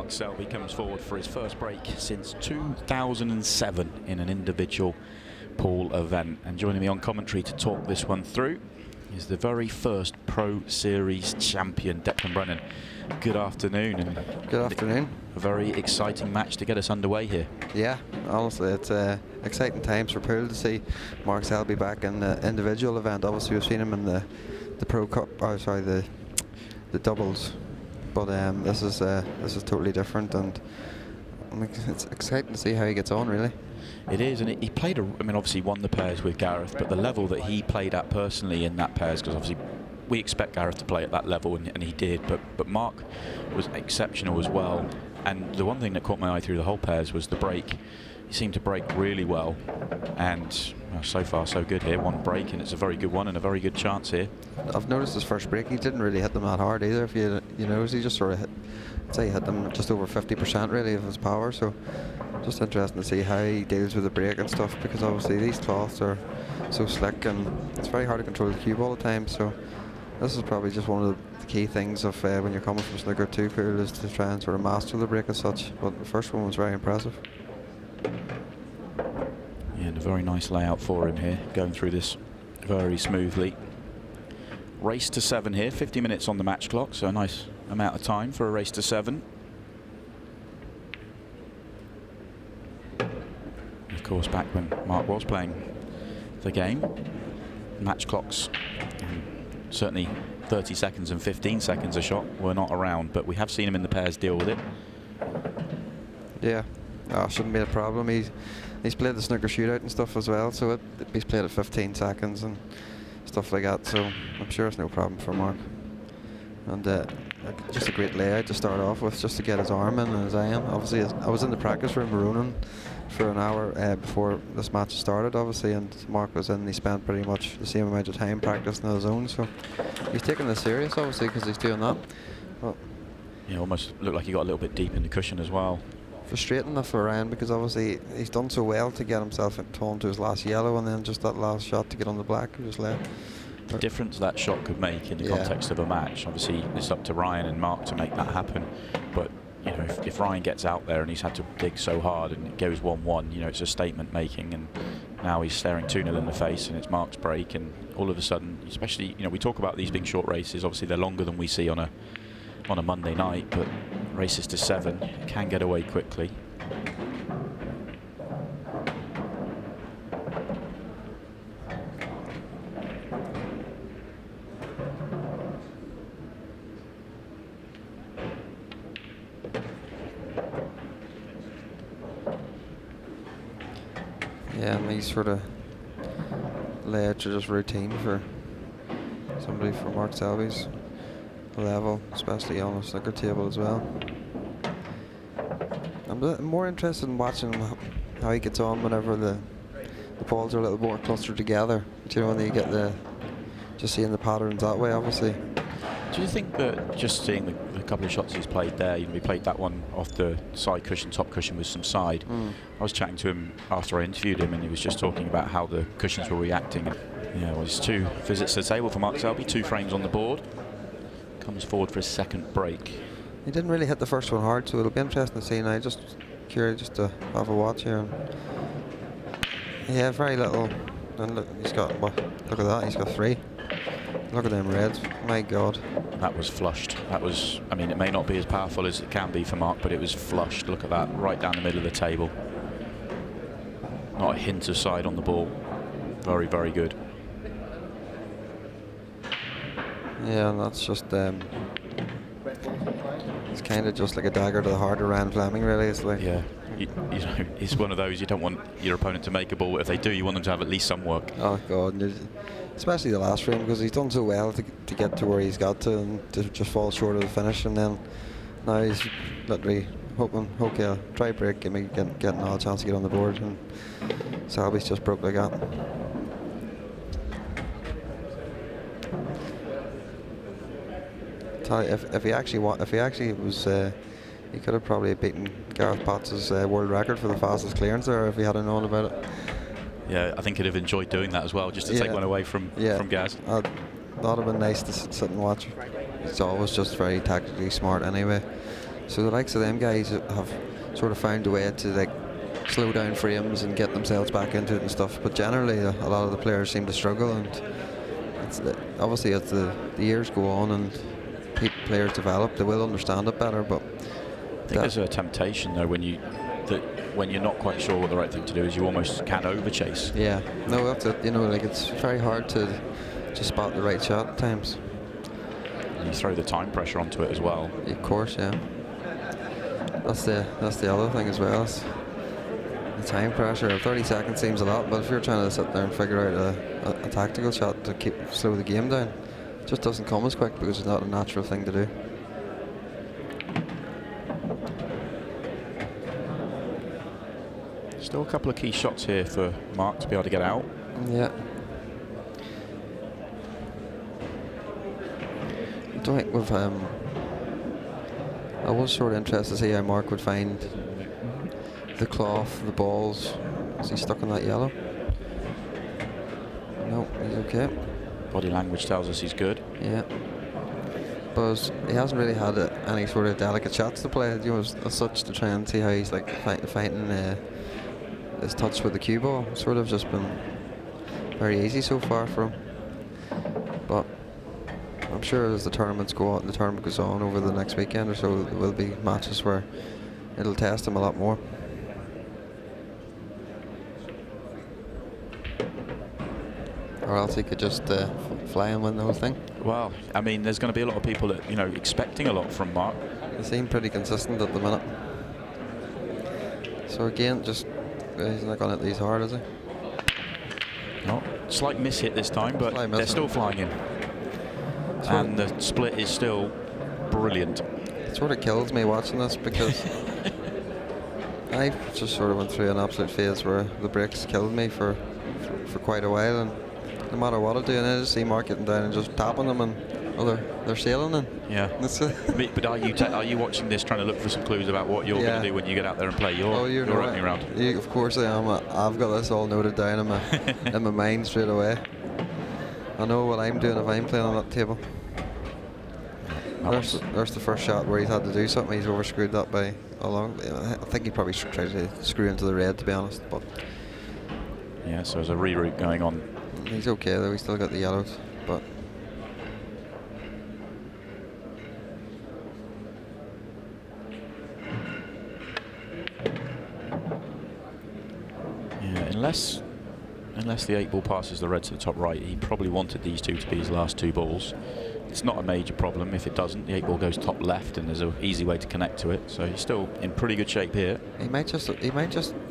Mark Selby comes forward for his first break since 2007 in an individual pool event. And joining me on commentary to talk this one through is the very first Pro Series champion, Declan Brennan. Good afternoon. And good afternoon. A very exciting match to get us underway here. Yeah, honestly, it's exciting times for pool to see Mark Selby back in the individual event. Obviously, we've seen him in the Pro Cup. Oh, sorry, the doubles. But this is totally different, and it's exciting to see how he gets on, really. It is, and he played, I mean, obviously won the pairs with Gareth, but the level that he played at personally in that pairs, because obviously we expect Gareth to play at that level, and he did, but Mark was exceptional as well. And the one thing that caught my eye through the whole pairs was the break. He seemed to break really well, and well, so far so good here. One break, and it's a very good one and a very good chance here. I've noticed his first break, he didn't really hit them that hard either. If you notice, he just sort of hit, I'd say he hit them just over 50% really of his power. So just interesting to see how he deals with the break and stuff, because obviously these cloths are so slick and it's very hard to control the cube all the time. So this is probably just one of the key things of when you're coming from snooker 2 pool, is to try and sort of master the break as such. But the first one was very impressive. Yeah, and a very nice layout for him here, going through this very smoothly. Race to 7 here, 50 minutes on the match clock, so a nice amount of time for a race to 7. Of course, back when Mark was playing the game, match clocks, certainly 30 seconds and 15 seconds a shot were not around, but we have seen him in the pairs deal with it. Yeah, shouldn't be a problem. He's played the snooker shootout and stuff as well, so he's played at 15 seconds and stuff like that, so I'm sure it's no problem for Mark. And just a great layout to start off with, just to get his arm in and his eye in. Obviously, I was in the practice room Ronan for an hour before this match started, obviously, and Mark was in. He spent pretty much the same amount of time practicing on his own, so he's taking this serious, obviously, because he's doing that. But yeah, almost looked like he got a little bit deep in the cushion as well. Frustrating enough for Ryan, because obviously he's done so well to get himself on to his last yellow, and then just that last shot to get on the black, he just left. The difference that shot could make in the context of a match. Obviously, it's up to Ryan and Mark to make that happen. But you know, if Ryan gets out there and he's had to dig so hard and it goes 1-1, you know, it's a statement making. And now he's staring 2-0 in the face, and it's Mark's break. And all of a sudden, especially, you know, we talk about these being short races. Obviously, they're longer than we see on a Monday night, but races to 7 can get away quickly. Yeah, and these sort of layouts are just routine for somebody from Mark Selby's level, especially on a snooker table as well. I'm more interested in watching how he gets on whenever the balls are a little more clustered together. Do you know, when you get just seeing the patterns that way, obviously. Do you think that just seeing the couple of shots he's played there, you know, he played that one off the side cushion, top cushion with some side. I was chatting to him after I interviewed him, and he was just talking about how the cushions were reacting. Yeah, well, it's 2 visits to the table for Mark Selby, 2 frames on the board. Comes forward for his second break. He didn't really hit the first one hard, so it'll be interesting to see now. Just curious just to have a watch here. Yeah, very little. And look, he's got, what, look at that, he's got 3. Look at them reds, my God. That was flushed. That was, I mean, it may not be as powerful as it can be for Mark, but it was flushed. Look at that, right down the middle of the table. Not a hint of side on the ball. Very, very good. Yeah, and that's just, it's kind of just like a dagger to the heart of Ryan Fleming, really. It's like, yeah, you know, it's one of those, you don't want your opponent to make a ball, but if they do, you want them to have at least some work. Oh God, especially the last frame, because he's done so well to get to where he's got to, and to just fall short of the finish, and then now he's literally hoping, okay, try break, get another chance to get on the board, and Selby's just broke like that. If he actually was, he could have probably beaten Gareth Potts' world record for the fastest clearance there if he hadn't known about it. Yeah, I think he'd have enjoyed doing that as well, just to take one away from Gaz. That would have been nice to sit and watch. He's always just very tactically smart anyway. So the likes of them guys have sort of found a way to like slow down frames and get themselves back into it and stuff. But generally, a lot of the players seem to struggle, and obviously as the years go on and players develop, they will understand it better. But I think there's a temptation though when you're not quite sure what the right thing to do is, you almost can overchase. Yeah, no, that's it. You know, like it's very hard to spot the right shot at times. And you throw the time pressure onto it as well. Of course, yeah. That's the other thing as well. Is the time pressure. 30 seconds seems a lot, but if you're trying to sit there and figure out a tactical shot to slow the game down, it just doesn't come as quick because it's not a natural thing to do. Still a couple of key shots here for Mark to be able to get out. Yeah. I don't think we've I was sort of interested to see how Mark would find the cloth, the balls. Is he stuck in that yellow? No, he's okay. Body language tells us he's good. Yeah. But he hasn't really had any sort of delicate shots to play, you know, as such, to try and see how he's like fighting his touch with the cue ball. It's sort of just been very easy so far for him. But I'm sure as the tournament goes on over the next weekend or so, there will be matches where it'll test him a lot more. Or else he could just fly and win the whole thing. Well, I mean, there's going to be a lot of people that, you know, expecting a lot from Mark. They seem pretty consistent at the minute. So again, just he's not going to hit these hard, is he? No, slight miss hit this time, but they're still flying in. And the split is still brilliant. It sort of kills me watching this because I just sort of went through an absolute phase where the breaks killed me for quite a while, and no matter what I do, and I just see Mark getting down and just tapping them, and they're sailing in. Yeah. But are you watching this trying to look for some clues about what you're going to do when you get out there and play your opening round? Of course I am. I've got this all noted down in my mind straight away. I know what I'm doing if I'm playing on that table. There's the first shot where he's had to do something. He's overscrewed that by a long. I think he probably tried to screw into the red, to be honest. But yeah, so there's a reroute going on. He's okay though. He's still got the yellows, but. Yeah, unless the 8-ball passes the red to the top right, he probably wanted these two to be his last two balls. It's not a major problem. If it doesn't, the 8-ball goes top left, and there's an easy way to connect to it. So he's still in pretty good shape here. He might just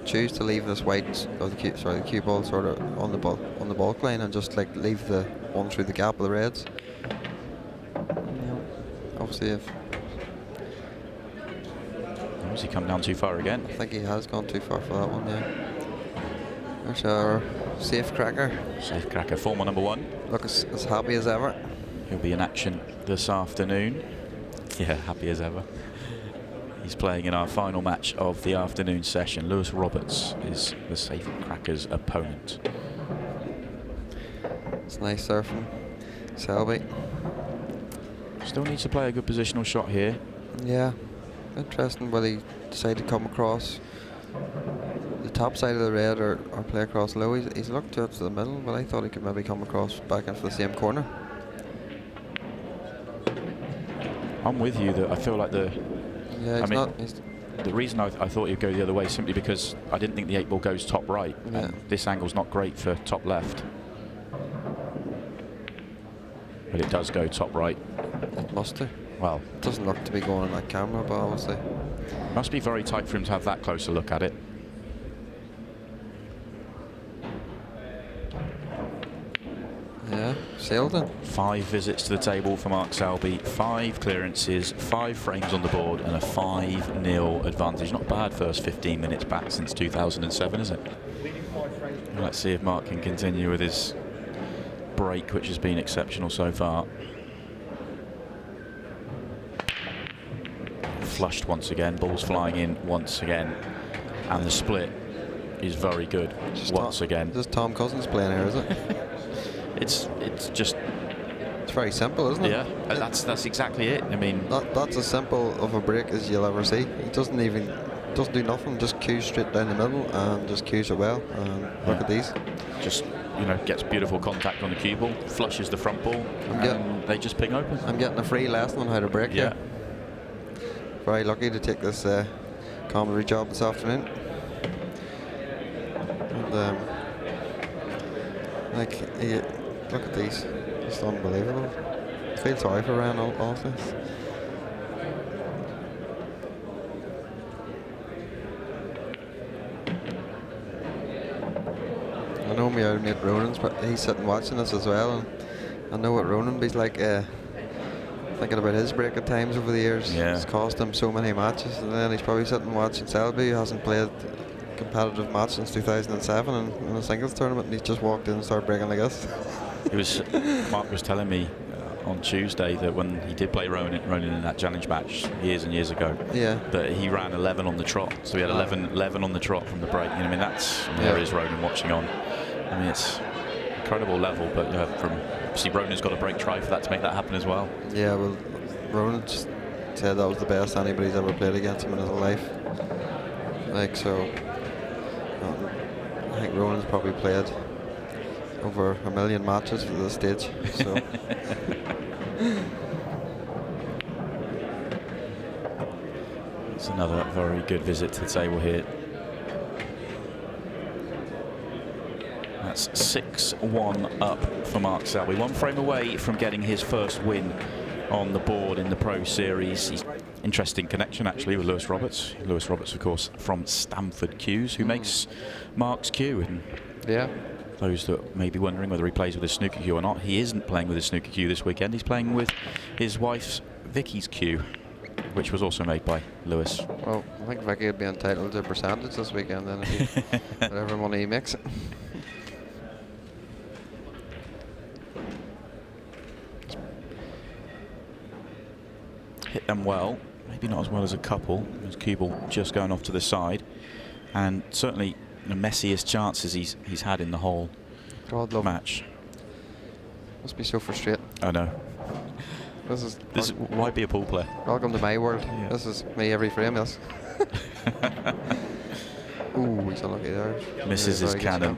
choose to leave this white, or the cue ball sort of on the bulk line, and just like leave the one through the gap of the reds. Yeah. Obviously, has he come down too far again? I think he has gone too far for that one. Yeah. There's our safe cracker. Safe cracker, former #1. Look as happy as ever. He'll be in action this afternoon. Yeah, happy as ever. He's playing in our final match of the afternoon session. Lewis Roberts is the safe cracker's opponent. It's nice there from Selby. Still needs to play a good positional shot here. Yeah, interesting whether he decided to come across the top side of the red or play across low. He's looked to the middle, but I thought he could maybe come across back into the same corner. I'm with you that I feel like the reason I thought he'd go the other way is simply because I didn't think the 8-ball goes top right, and this angle's not great for top left. But it does go top right. It must do. Well, it doesn't look to be going on that camera, but obviously must be very tight for him to have that closer look at it. Yeah, sailed in. 5 visits to the table for Mark Selby, 5 clearances, 5 frames on the board, and a 5-0 advantage. Not bad first 15 minutes back since 2007, is it? Let's see if Mark can continue with his break, which has been exceptional so far. Flushed once again, balls flying in once again, and the split is very good once again. This is Tom Cousins playing here, is it? It's just very simple, isn't it? Yeah, that's exactly it. I mean, that's as simple of a break as you'll ever see. He doesn't do nothing, just cues straight down the middle and just cues it well. And look at these. Just, you know, gets beautiful contact on the cue ball, flushes the front ball, and they just ping open. I'm getting a free lesson on how to break here. Very lucky to take this commentary job this afternoon. And look at these, just unbelievable. I feel sorry for Ryan all this. I know my old mate Ronan's, but he's sitting watching this as well, and I know what Ronan be like. Thinking about his break at times over the years. Yeah. It's cost him so many matches, and then he's probably sitting watching Selby, who hasn't played a competitive match since 2007 in a singles tournament, and he's just walked in and started breaking like this. Mark was telling me on Tuesday that when he did play Ronan in that challenge match years and years ago, that he ran 11 on the trot. So he had 11 on the trot from the break. You know, I mean, there is Ronan watching on. I mean, it's incredible level, but obviously Ronan's got a break try for that to make that happen as well. Yeah, well, Ronan just said that was the best anybody's ever played against him in his life. Like, so I think Ronan's probably played over 1 million matches for this stage. So. It's another very good visit to the table here. That's 6-1 up for Mark Selby. 1 frame away from getting his first win on the board in the Pro Series. He's interesting connection actually with Lewis Roberts. Lewis Roberts, of course, from Stamford Cues, who makes Mark's cue. And those that may be wondering whether he plays with his snooker cue or not, he isn't playing with his snooker cue this weekend. He's playing with his wife's Vicky's cue, which was also made by Lewis. Well, I think Vicky would be entitled to a percentage this weekend then, if whatever money he makes. Hit them well, maybe not as well as a couple. His cue ball just going off to the side, and certainly the messiest chances he's had in the whole match. Must be so frustrating. I know. This is why be a pool player? Welcome to my world. Yeah. This is me every frame, yes. Ooh, he's unlucky there. Misses his cannon.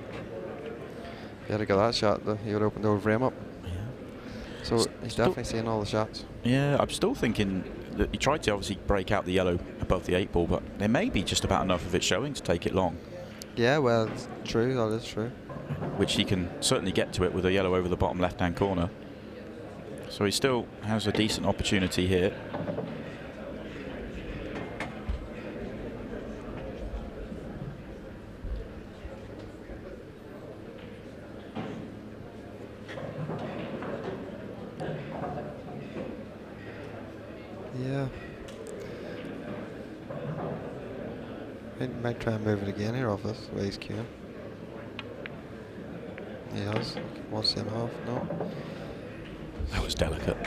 He had to get that shot, he would open the whole frame up. Yeah. So he's definitely seeing all the shots. Yeah, I'm still thinking that he tried to obviously break out the yellow above the 8 ball, but there may be just about enough of it showing to take it long. Yeah, well, it's true, that is true. Which he can certainly get to it with a yellow over the bottom left-hand corner. So he still has a decent opportunity here. Yeah. He might try and move it again here off this way he's queuing. He has. What's him off? No. That was delicate.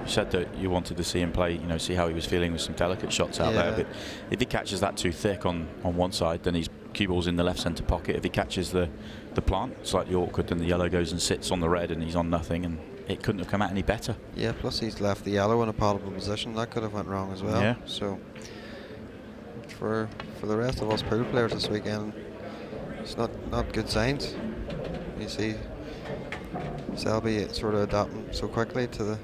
You said that you wanted to see him play, you know, see how he was feeling with some delicate shots out there. But if he catches that too thick on one side, then his cue ball's in the left centre pocket. If he catches the plant slightly awkward, then the yellow goes and sits on the red and he's on nothing, and it couldn't have come out any better. Yeah, plus he's left the yellow in a palatable position. That could have went wrong as well. Yeah. So for the rest of us pool players this weekend, it's not good signs. You see Selby sort of adapting so quickly to the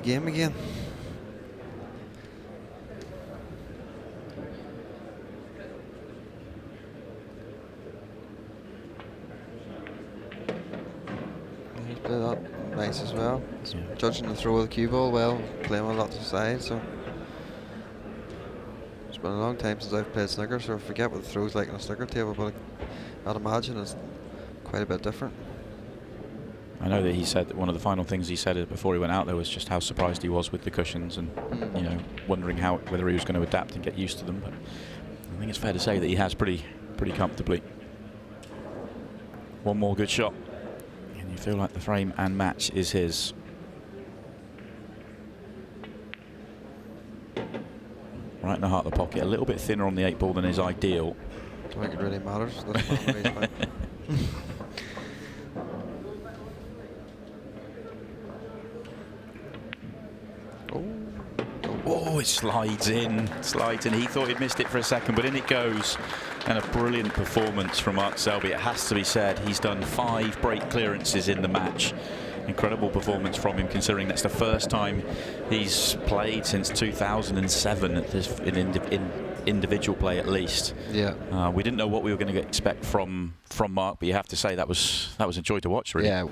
game again. He's played that nice as well. Yeah. Judging the throw of the cue ball well, playing a lot to the side, so it's been a long time since I've played snooker, so I forget what the throw's like on a snooker table, but I'd imagine it's quite a bit different. I know that he said that one of the final things he said before he went out there was just how surprised he was with the cushions, and you know, wondering whether he was going to adapt and get used to them. But I think it's fair to say that he has pretty comfortably. One more good shot, and you feel like the frame and match is his. Right in the heart of the pocket, a little bit thinner on the 8 ball than is ideal. I don't think it really matters. That's not what he's playing. Oh, it slides in. He thought he'd missed it for a second, but in it goes. And a brilliant performance from Mark Selby. It has to be said, he's done 5 break clearances in the match. Incredible performance from him, considering that's the first time he's played since 2007 at this, in individual play at least. Yeah. We didn't know what we were going to expect from Mark, but you have to say that was a joy to watch, really. Yeah.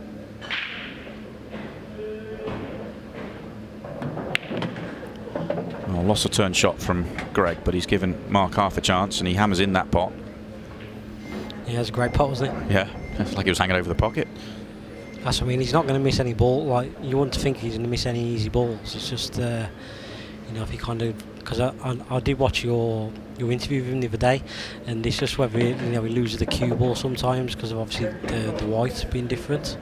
Well, lost a turn shot from Greg, but he's given Mark half a chance, and he hammers in that pot. Yeah, it was a great pot, wasn't it? Yeah, it's like he was hanging over the pocket. That's what I mean. He's not going to miss any ball. Like, you wouldn't think he's going to miss any easy balls. It's just, you know, if he kind of, because I did watch your interview with him the other day, and it's just whether he loses the cue ball sometimes because of obviously the white being different.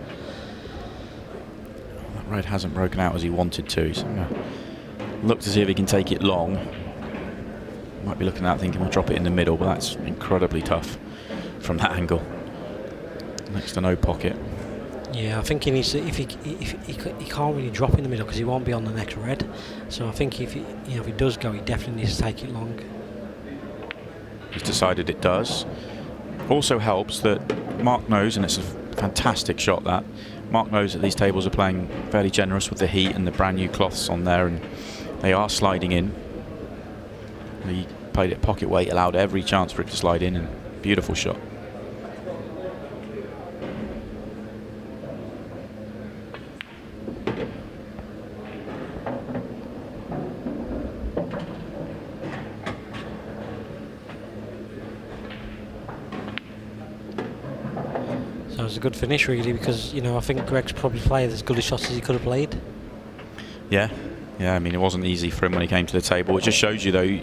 That red hasn't broken out as he wanted to. He's looked to see if he can take it long. Might be looking at that thinking I'll drop it in the middle, but that's incredibly tough from that angle. Next to no pocket. Yeah, I think he needs to, if he can't really drop in the middle because he won't be on the next red. So I think if he does go, he definitely needs to take it long. He's decided it does. Also helps that Mark knows, and it's a fantastic shot, that Mark knows that these tables are playing fairly generous with the heat and the brand new cloths on there, and they are sliding in. He played it pocket weight, allowed every chance for it to slide in, and beautiful shot. So it was a good finish, really, because I think Greg's probably played as good a shots as he could have played. Yeah, I mean, it wasn't easy for him when he came to the table. It just shows you, though,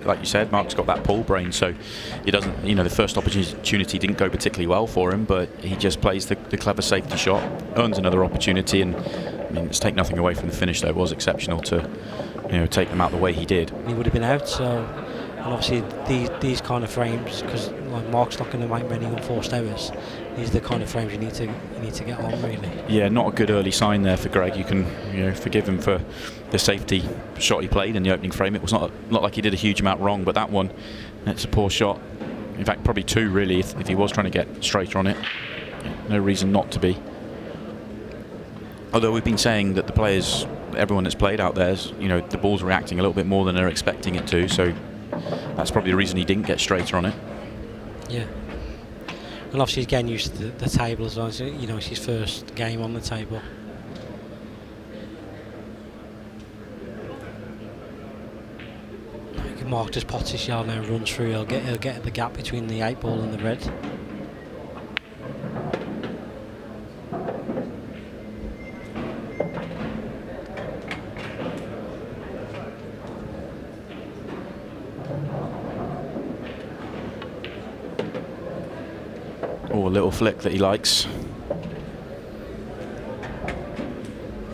like you said, Mark's got that ball brain, so he doesn't, the first opportunity didn't go particularly well for him, but he just plays the clever safety shot, earns another opportunity, and I mean, let's take nothing away from the finish, though. It was exceptional to, take them out the way he did. He would have been out, so, and obviously these kind of frames, because like Mark's not going to make many unforced errors. These are the kind of frames you need to get on, really. Yeah, not a good early sign there for Greg. You can forgive him for the safety shot he played in the opening frame. It was not like he did a huge amount wrong, but that one, it's a poor shot. In fact, probably 2 really, if he was trying to get straighter on it. No reason not to be. Although we've been saying that the players, everyone that's played out there, the ball's reacting a little bit more than they're expecting it to, so that's probably the reason he didn't get straighter on it. Yeah. And obviously he's getting used to the table as well. So, it's his first game on the table. Mark just pots his yard now and runs through. He'll get the gap between the 8 ball and the red. Oh, a little flick that he likes.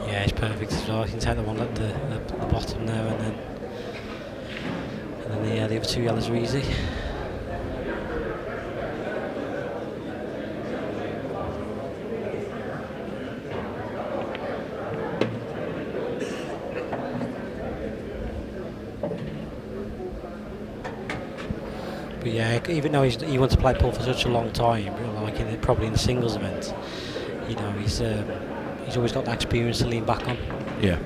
Yeah, it's perfect as well. You can take the one at the bottom there, and then the other 2 yellows are easy. But yeah, even though he wants to play pool for such a long time, like probably in the singles event, he's always got that experience to lean back on. Yeah.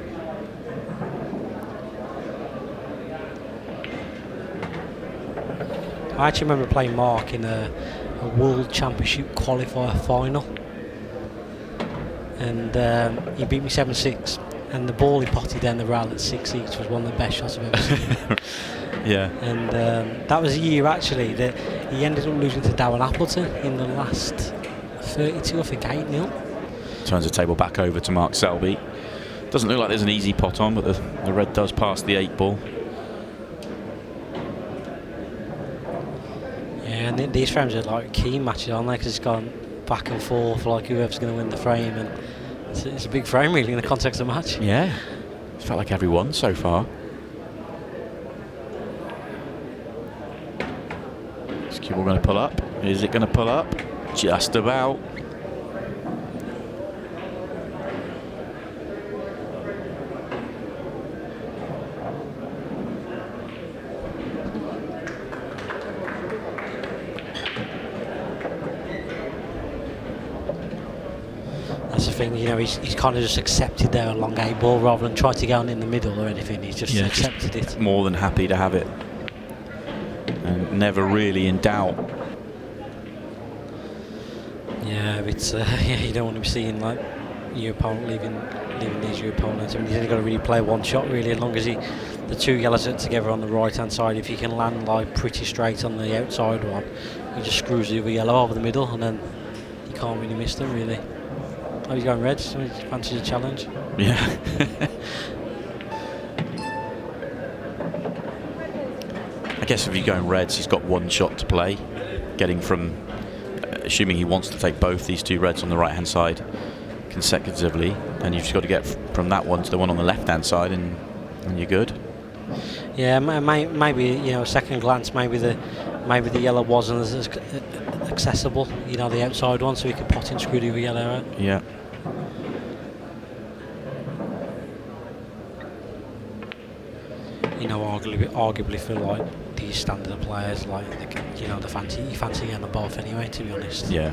I actually remember playing Mark in a World Championship qualifier final, and he beat me 7-6, and the ball he potted down the rail at 6 each was one of the best shots I've ever seen. Yeah. And that was a year actually that he ended up losing to Darren Appleton in the last 32, I think 8-0. Turns the table back over to Mark Selby. Doesn't look like there's an easy pot on, but the red does pass the 8 ball. Yeah, and these frames are like key matches, aren't they? Because it's gone back and forth, like whoever's going to win the frame, and it's a big frame really in the context of the match. Yeah, it's felt like every one so far. Is cue ball going to pull up? Is it going to pull up? Just about. thing. You know, he's kind of just accepted their long 8 ball rather than try to go on in the middle or anything. He's just accepted it. More than happy to have it, and never really in doubt. Yeah, it's you don't want to be seeing like your opponent leaving these your opponents. I mean, he's only got to really play one shot really, as long as the 2 yellows are together on the right hand side. If he can land like pretty straight on the outside one, he just screws the other yellow over the middle, and then you can't really miss them really. Oh, he's going red. So he fancies a challenge. Yeah. I guess if you're going reds, he's got 1 shot to play, getting from, assuming he wants to take both these 2 reds on the right hand side consecutively, and you've just got to get from that one to the one on the left hand side, and you're good. Yeah, maybe, you know, second glance, maybe the yellow wasn't as accessible, you know, the outside one, so he could pot in, screw the yellow out. Yeah. You know, arguably for like these standard players, like you know, you fancy getting them both anyway. To be honest. Yeah.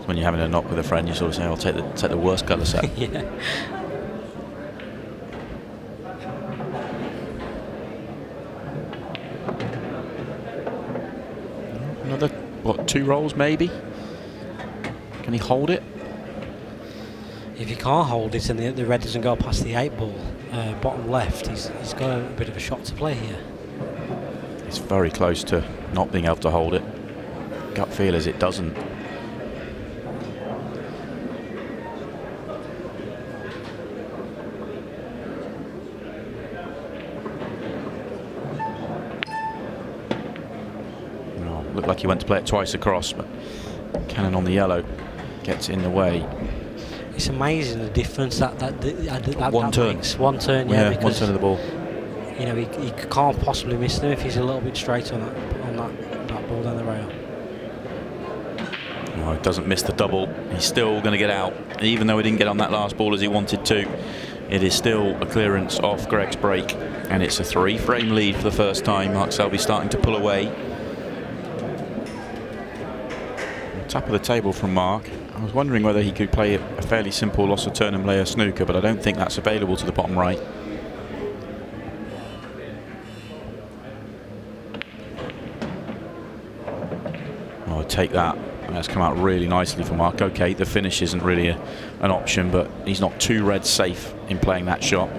When you're having a knock with a friend, you sort of say, "I'll take the worst colour set." Yeah. Another, what, 2 rolls maybe? Can he hold it? If he can't hold it and the red doesn't go past the 8 ball, bottom left, he's got a bit of a shot to play here. It's very close to not being able to hold it. Gut feel is it doesn't. Looked like he went to play it twice across, but cannon on the yellow gets in the way. It's amazing the difference that one turn. Makes. 1 turn, yeah, because 1 turn of the ball. You know, he can't possibly miss them if he's a little bit straight on that ball down the rail. Oh, he doesn't miss the double. He's still going to get out, even though he didn't get on that last ball as he wanted to. It is still a clearance off Greg's break, and it's a 3-frame lead for the first time. Mark Selby starting to pull away. Top of the table from Mark. I was wondering whether he could play a fairly simple loss of turn and play a snooker, but I don't think that's available to the bottom right. Oh, take that. That's come out really nicely for Mark. Okay, the finish isn't really an option, but he's not 2 reds safe in playing that shot.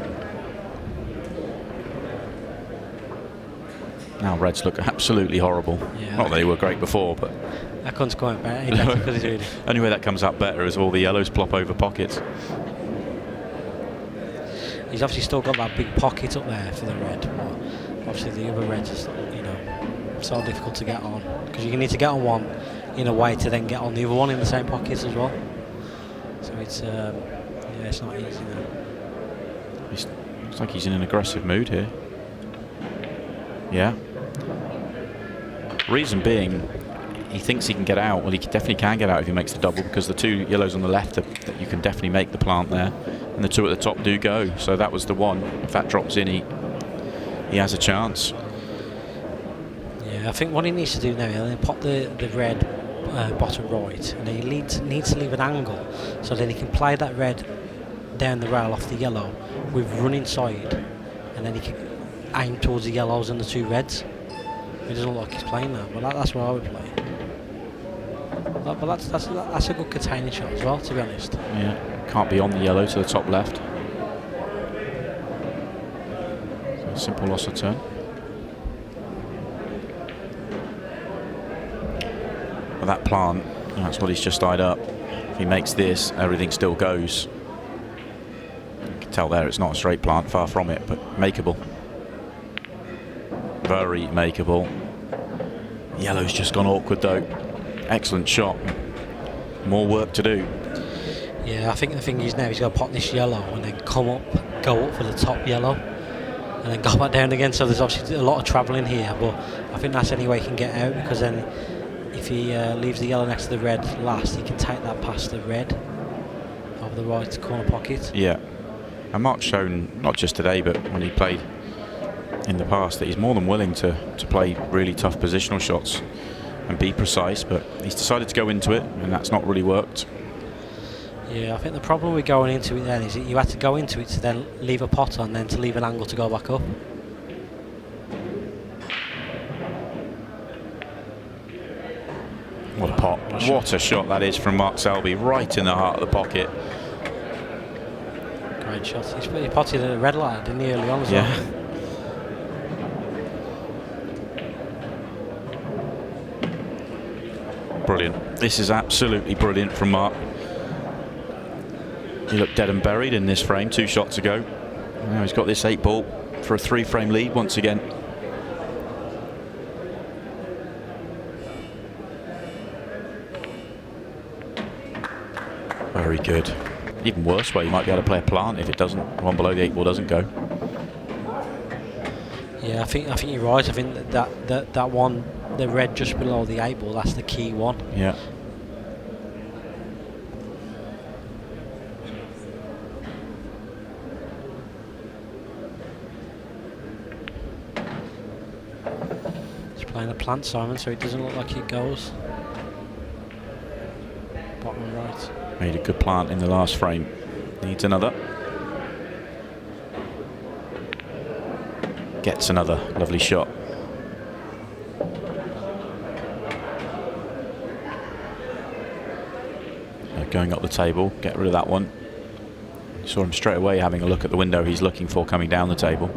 Now reds look absolutely horrible. Yeah. Not that they were great before, but that comes quite better because he's really. Only way that comes out better is all the yellows plop over pockets. He's obviously still got that big pocket up there for the red, but obviously the other reds is, you know, so difficult to get on, because you need to get on one in a way to then get on the other one in the same pockets as well. So it's yeah, it's not easy now. Looks like he's in an aggressive mood here. Yeah. Reason being, he thinks he can get out. Well, he definitely can get out if he makes the double, because the 2 yellows on the left that you can definitely make the plant there, and the 2 at the top do go. So that was the one. If that drops in, he has a chance. Yeah, I think what he needs to do now, he'll pop the red bottom right, and he needs to leave an angle so then he can play that red down the rail off the yellow with running side, and then he can aim towards the yellows and the 2 reds. It doesn't look like he's playing that, but that's what I would play. But that's a good containing shot as well, to be honest. Yeah, can't be on the yellow to the top left. So a simple loss of turn. Well, that plant, that's what he's just tied up. If he makes this, everything still goes. You can tell there it's not a straight plant, far from it, but makeable. Very makeable. Yellow's just gone awkward though. Excellent shot. More work to do. Yeah, I think the thing is now he's got to pot this yellow and then go up for the top yellow, and then go back down again. So there's obviously a lot of travelling here, but I think that's the only way he can get out, because then if he leaves the yellow next to the red last, he can take that past the red over the right corner pocket. Yeah, and Mark's shown, not just today, but when he played in the past, that he's more than willing to play really tough positional shots and be precise, but he's decided to go into it, and that's not really worked. Yeah, I think the problem with going into it then is that you had to go into it to then leave a pot on, then to leave an angle to go back up. What a pot. What a shot that is from Mark Selby, right in the heart of the pocket. Great shot. He potted a red light, didn't he, early on as well? Brilliant. This is absolutely brilliant from Mark. He looked dead and buried in this frame 2 shots ago. Now he's got this 8 ball for a 3-frame lead once again. Very good. Even worse way, you might be able to play a plant if it doesn't, one below the 8 ball doesn't go. Yeah, I think you're right. I think that one, the red just below the 8 ball, that's the key one. Yeah. He's playing a plant, Simon, so it doesn't look like it goes. Bottom right. Made a good plant in the last frame. Needs another. Gets another lovely shot. Going up the table, get rid of that one. Saw him straight away having a look at the window he's looking for coming down the table.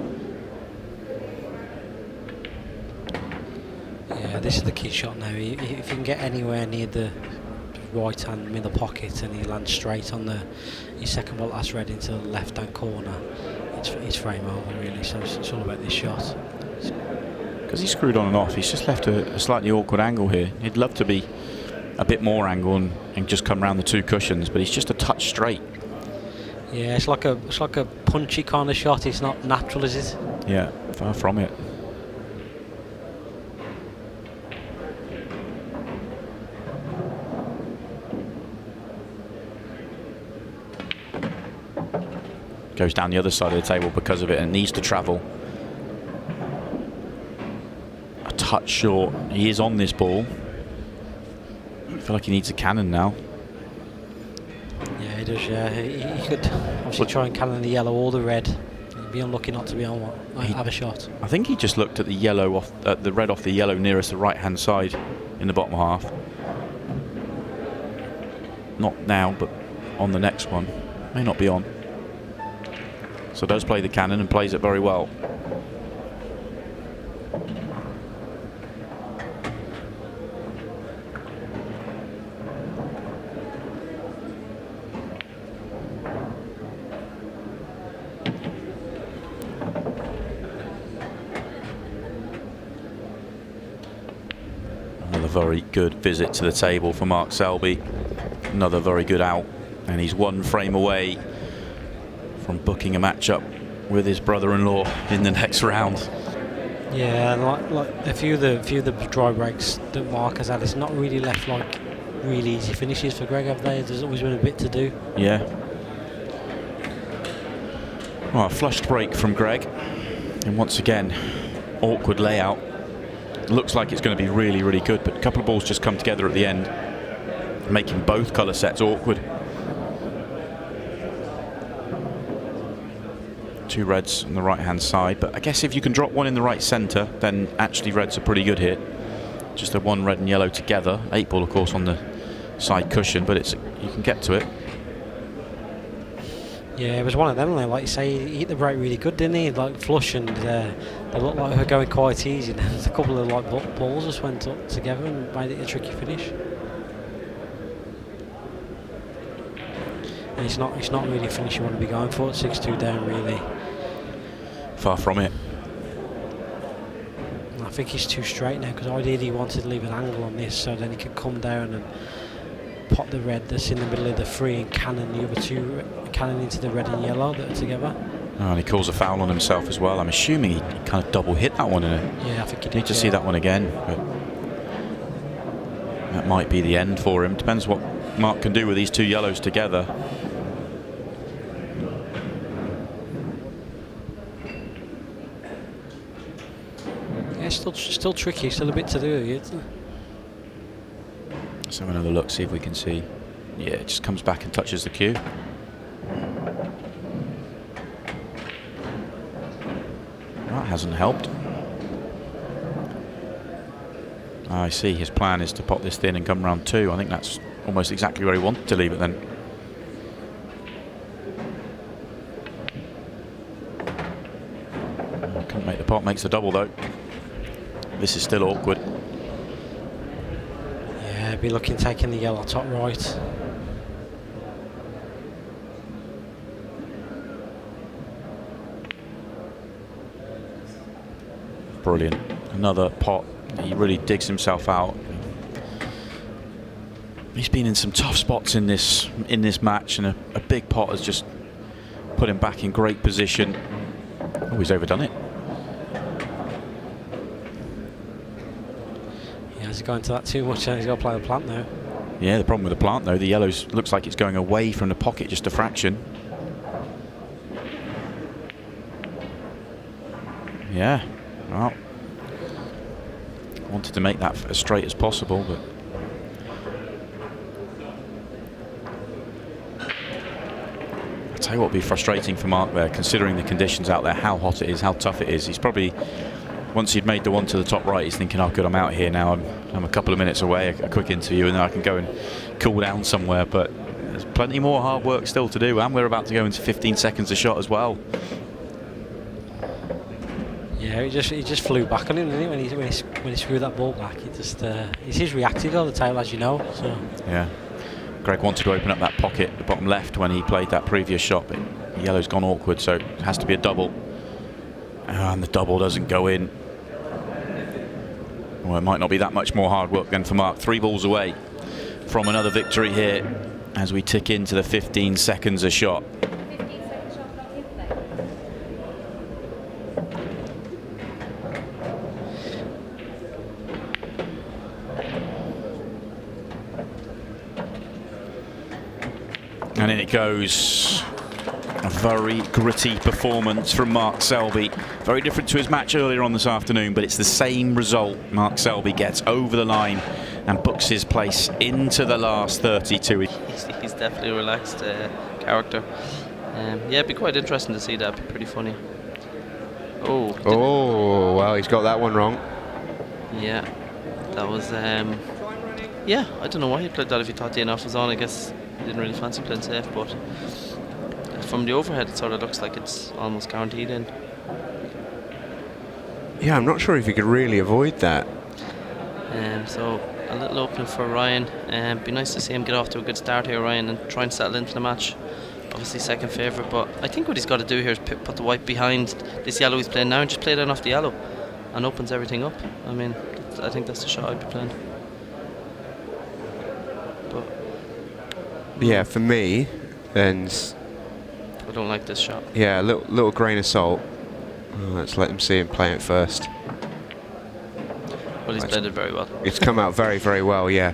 Yeah, this is the key shot now. If you can get anywhere near the right hand middle pocket and he lands straight on his second ball that's red into the left hand corner, it's frame over really. So it's all about this shot. Because he's screwed on and off, he's just left a slightly awkward angle here. He'd love to be a bit more angle and just come round the 2 cushions, but he's just a touch straight. Yeah, it's like a punchy kind of shot. It's not natural, is it? Yeah, far from it. Goes down the other side of the table because of it and needs to travel. A touch short. He is on this ball. I feel like he needs a cannon now. Yeah, he does. Yeah, he could obviously try and cannon the yellow or the red. He'd be unlucky not to be on one. Have a shot. I think he just looked at the yellow off, the red off the yellow nearest the right-hand side in the bottom half. Not now, but on the next one. May not be on. So does play the cannon and plays it very well. Another very good visit to the table for Mark Selby. Another very good out, and he's 1 frame away from booking a matchup with his brother-in-law in the next round. Yeah, like a few of the dry breaks that Mark has had, it's not really left like really easy finishes for Greg, have they? There's always been a bit to do. Yeah. Well, a flushed break from Greg, and once again, awkward layout. Looks like it's going to be really, really good, but a couple of balls just come together at the end, making both colour sets awkward. 2 reds on the right-hand side, but I guess if you can drop one in the right centre, then actually reds are pretty good here. Just a 1 red and yellow together. 8 ball, of course, on the side cushion, but you can get to it. Yeah, it was one of them. Like you say, he hit the break really good, didn't he? Like flush, and they looked like they were going quite easy. There's a couple of like balls just went up together and made it a tricky finish. And it's not really a finish you want to be going for. 6-2 down, really. Far from it. And I think he's too straight now, because ideally he wanted to leave an angle on this so then he could come down and pot the red that's in the middle of the 3 and cannon the other 2, cannon into the red and yellow that are together. Oh, and he calls a foul on himself as well. I'm assuming he kind of double hit that one in it. Yeah, I think he did. Need to see that one again, but that might be the end for him. Depends what Mark can do with these 2 yellows together. Still tricky, still a bit to do. Let's have another look, see if we can see Yeah, it just comes back and touches the cue. That hasn't helped. I see his plan is to pop this thin and come round 2. I think that's almost exactly where he wanted to leave it then. Couldn't make the pot, makes the double though. This is still awkward. Yeah, be looking taking the yellow top right. Brilliant. Another pot. He really digs himself out. He's been in some tough spots in this match, and a big pot has just put him back in great position. Oh, he's overdone it. Yeah, has he gone into that too much? He's got to play the plant now. Yeah, the problem with the plant though, the yellows looks like it's going away from the pocket just a fraction. Yeah, well, wanted to make that as straight as possible, but I'll tell you what would be frustrating for Mark there, considering the conditions out there, how hot it is, how tough it is. He's probably, once he'd made the one to the top right, he's thinking, oh good, I'm out here now, I'm a couple of minutes away, a quick interview, and then I can go and cool down somewhere. But there's plenty more hard work still to do, and we're about to go into 15 seconds a shot as well. Yeah, he just flew back on him, didn't he? When he screwed that ball back, he's just reacted on the tail, as you know. So yeah, Greg wanted to open up that pocket, the bottom left, when he played that previous shot, but the yellow's gone awkward, so it has to be a double, and the double doesn't go in. Well, it might not be that much more hard work then for Mark. 3 balls away from another victory here as we tick into the 15 seconds a shot. And in it goes. A very gritty performance from Mark Selby. Very different to his match earlier on this afternoon, but it's the same result. Mark Selby gets over the line and books his place into the last 32. He's definitely a relaxed character. Yeah, it'd be quite interesting to see that. It'd be pretty funny. Oh, well, he's got that one wrong. Yeah, that was... yeah, I don't know why he played that if he thought the enough was on. I guess he didn't really fancy playing safe, but from the overhead it sort of looks like it's almost guaranteed in. Yeah, I'm not sure if he could really avoid that. So a little opening for Ryan. Be nice to see him get off to a good start here, Ryan, and try and settle into the match. Obviously second favourite, but I think what he's got to do here is put the white behind this yellow he's playing now and just play down off the yellow and opens everything up. I mean, I think that's the shot I'd be playing. But yeah, for me, and I don't like this shot. yeah, a little grain of salt. Let's let him see him play it first. Well, he's played it very well. It's come out very, very well. Yeah.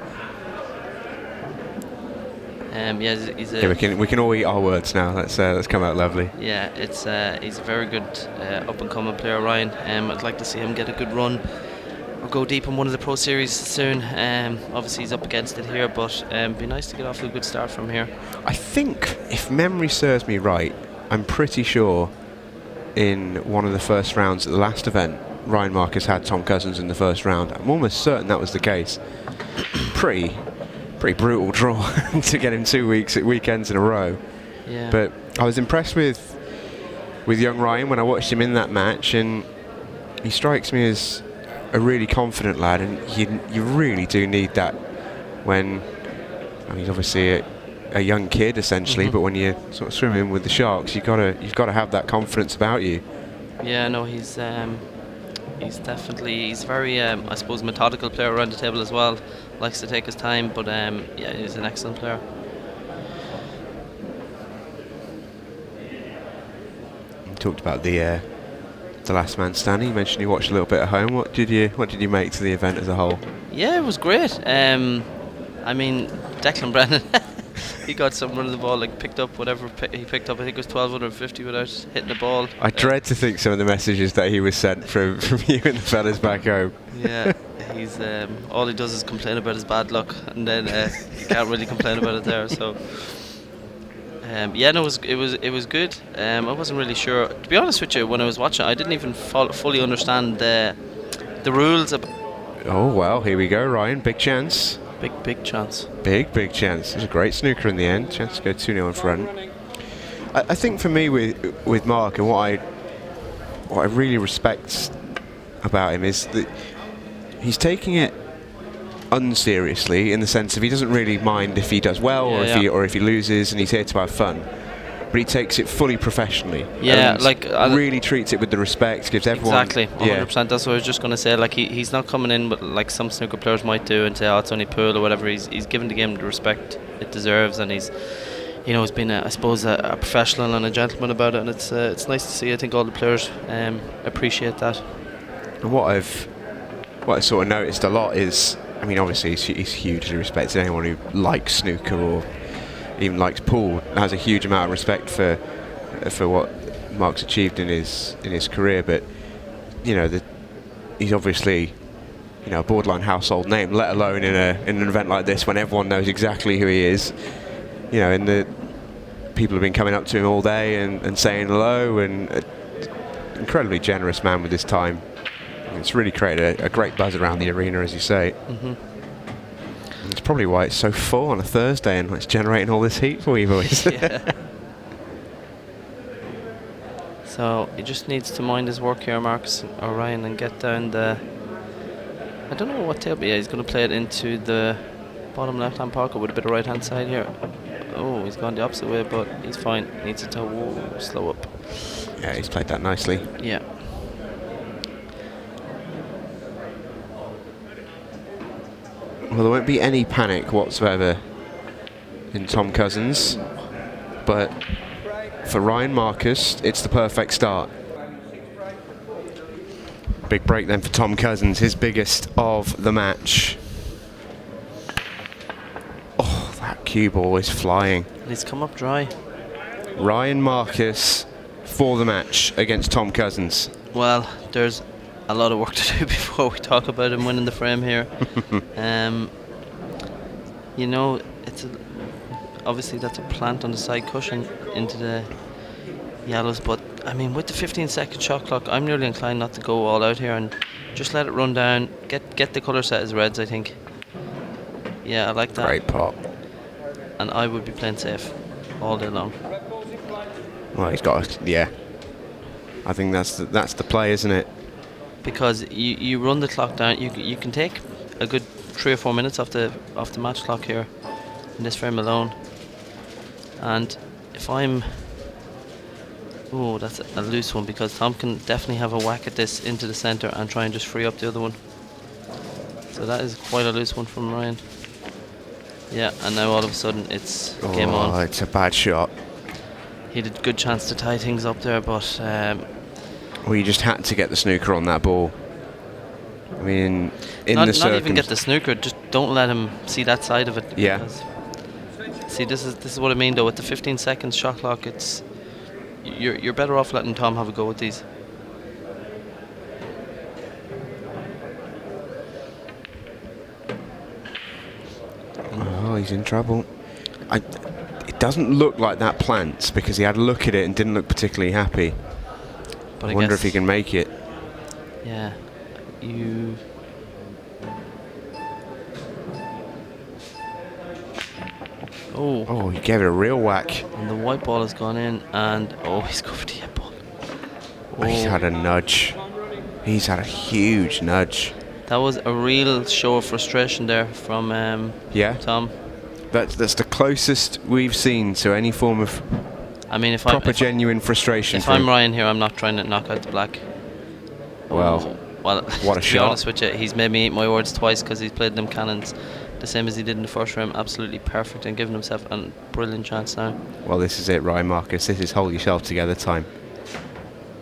Yeah, We can all eat our words now. That's come out lovely. Yeah, he's a very good up and coming player, Ryan. I'd like to see him get a good run or go deep in one of the Pro Series soon. Obviously he's up against it here, but be nice to get off to a good start from here. I think, if memory serves me right, I'm pretty sure in one of the first rounds at the last event, Ryan Marcus had Tom Cousins in the first round. I'm almost certain that was the case. Pretty brutal draw to get him 2 weekends in a row. Yeah. But I was impressed with young Ryan when I watched him in that match, and he strikes me as a really confident lad, and you really do need that when, I mean, he's obviously a young kid essentially, but when you're sort of swimming with the sharks, you've got to have that confidence about you. Yeah, no, he's very I suppose methodical player around the table as well. Likes to take his time, but yeah, he's an excellent player. You talked about the last man standing. You mentioned you watched a little bit at home. What did you make to the event as a whole? Yeah, it was great. I mean, Declan Brennan, he got some run of the ball, like picked up whatever he picked up. I think it was 1250 without hitting the ball. I dread to think some of the messages that he was sent from you and the fellas back home. Yeah, He's all he does is complain about his bad luck, and then you can't really complain about it there. So yeah, no, it was good. I wasn't really sure, to be honest with you. When I was watching, I didn't even fully understand the rules. Oh well, here we go, Ryan. Big chance. Big chance. Big chance. It was a great snooker in the end. Chance to go 2-0 in front. I think for me with Mark, and what I really respect about him is that he's taking it unseriously, in the sense of he doesn't really mind if he does well or if he loses, and he's here to have fun. But he takes it fully professionally. Yeah, and like really treats it with the respect, gives everyone. Exactly, 100%. That's what I was just going to say. Like he's not coming in, but like some snooker players might do, and say, "Oh, it's only pool" or whatever. He's giving the game the respect it deserves, and he's been I suppose a professional and a gentleman about it, and it's nice to see. I think all the players appreciate that. And what I sort of noticed a lot is, I mean, obviously he's hugely respected. Anyone who likes snooker or even likes pool has a huge amount of respect for what Mark's achieved in his career. But he's obviously a borderline household name, let alone in an event like this when everyone knows exactly who he is. And the people have been coming up to him all day and saying hello, and incredibly generous man with his time. It's really created a great buzz around the arena, as you say. And it's probably why it's so full on a Thursday and it's generating all this heat for you boys. Yeah. So he just needs to mind his work here, Marcus or Ryan, and get down the. I don't know what table. Yeah, he's going to play it into the bottom left-hand pocket with a bit of right-hand side here. Oh, he's gone the opposite way, but he's fine. Needs it to slow up. Yeah, he's played that nicely. Yeah. Well, there won't be any panic whatsoever in Tom Cousins, but for Ryan Marcus, it's the perfect start. Big break then for Tom Cousins, his biggest of the match. Oh, that cue ball is flying. He's come up dry. Ryan Marcus for the match against Tom Cousins. Well, there's a lot of work to do before we talk about him winning the frame here. It's obviously that's a plant on the side cushion into the yellows, but I mean, with the 15-second shot clock, I'm nearly inclined not to go all out here and just let it run down. Get the colour set as reds, I think. Yeah, I like that. Great pot. And I would be playing safe all day long. Well, he's got I think that's the play, isn't it? Because you run the clock down, you can take a good 3 or 4 minutes off the match clock here in this frame alone. And if I'm that's a loose one, because Tom can definitely have a whack at this into the centre and try and just free up the other one. So that is quite a loose one from Ryan. Yeah, and now all of a sudden it's game on. Oh, it's a bad shot. He had a good chance to tie things up there, but well, you just had to get the snooker on that ball. I mean, not even get the snooker, just don't let him see that side of it. Yeah. See, this is what I mean though. With the 15 seconds shot clock, it's you're better off letting Tom have a go with these. Oh, he's in trouble. It doesn't look like that plants, because he had a look at it and didn't look particularly happy. But I wonder if he can make it. Yeah, Oh, he gave it a real whack. And the white ball has gone in, and he's covered the ball. He's had a nudge. He's had a huge nudge. That was a real show of frustration there from Tom. That's the closest we've seen to any form of genuine frustration. If I'm Ryan here, I'm not trying to knock out the black. Well, what a shot. To be honest with you, he's made me eat my words twice, because he's played them cannons the same as he did in the first round, absolutely perfect, and given himself a brilliant chance now. Well, this is it, Ryan Marcus. This is hold yourself together time.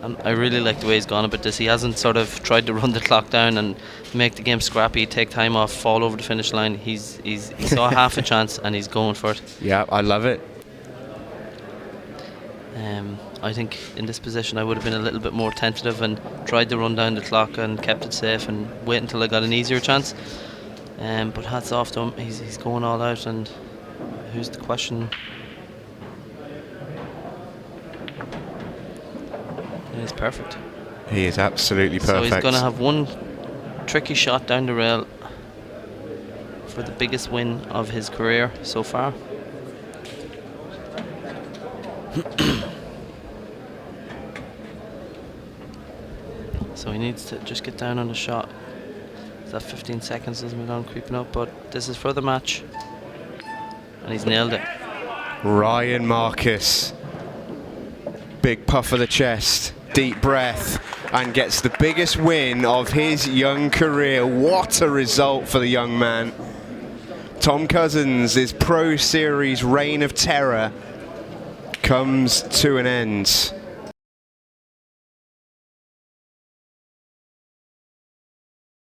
And I really like the way he's gone about this. He hasn't sort of tried to run the clock down and make the game scrappy, take time off, fall over the finish line. He saw half a chance and he's going for it. Yeah, I love it. I think in this position I would have been a little bit more tentative and tried to run down the clock and kept it safe and wait until I got an easier chance. But hats off to him, he's going all out, and who's the question? He's perfect. He is absolutely perfect. So he's going to have one tricky shot down the rail for the biggest win of his career so far. So he needs to just get down on the shot. That 15 seconds doesn't mean I'm creeping up, but this is for the match. And he's nailed it. Ryan Marcus. Big puff of the chest, deep breath, and gets the biggest win of his young career. What a result for the young man. Tom Cousins' Pro Series reign of terror comes to an end.